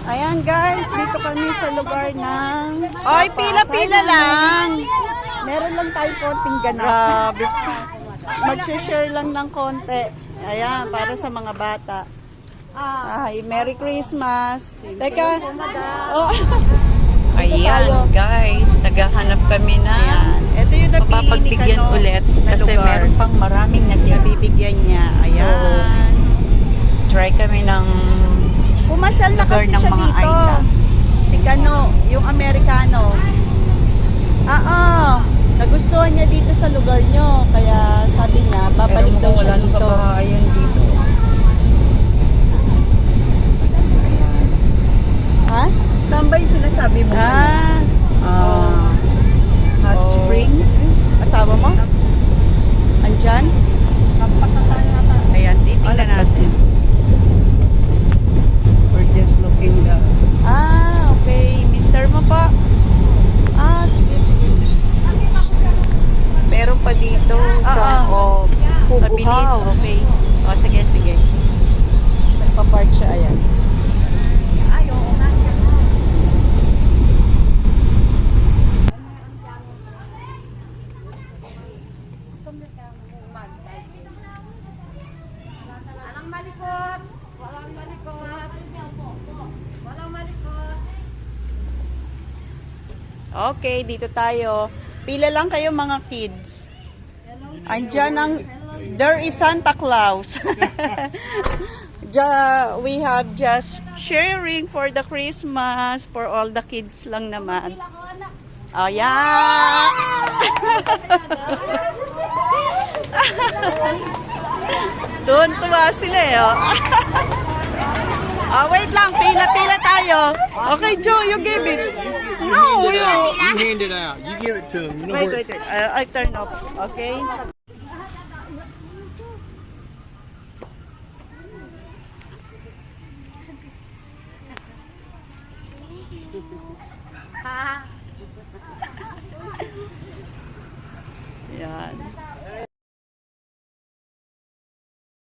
Ayan guys, dito kami sa lugar ng... Ay, pila-pila lang. Meron lang tayong konting ganap. Grabe. Mag-share lang ng konti. Ayan, para sa mga bata. Ay, Merry Christmas. Teka. Oh. Ayan, guys. Naghahanap kami na. Ayan. Ito yung napili ni Mapapagbigyan Kano ulit. na Kasi lugar. meron pang maraming natira. Nabibigyan niya. Ayan. Try kami ng Pumasyal na lugar kasi ng siya mga dito. Aita. Si Kano, yung Amerikano. Nagustuhan niya dito sa lugar nyo. Kaya sabi niya, babalik daw siya dito. Kabahayan dito. Ha? Saan ba yung sinasabi mo? Ah, Hot spring? asawa mo? Andyan? Ayan, titignan natin. We're just looking down. Okay. Mister mo pa. Sige, sige. Meron pa dito sa Kubo Mabilis, House. okay. Sige, sige. Nagpa-park siya, ayan. Walang malikot. Walang malikot. Walang malikot. Okay, dito tayo. Pila lang kayo mga kids. Andyan ang... There is Santa Claus. We have just sharing for the Christmas for all the kids lang naman. Oh, yeah! Tuwan-tuwa sila eh. Wait lang. Pila-pila tayo. Okay, Joe, you give it. No, You you... hand it out. You give it to him. You know Wait, where- wait, wait. I turn off. Okay? Yan.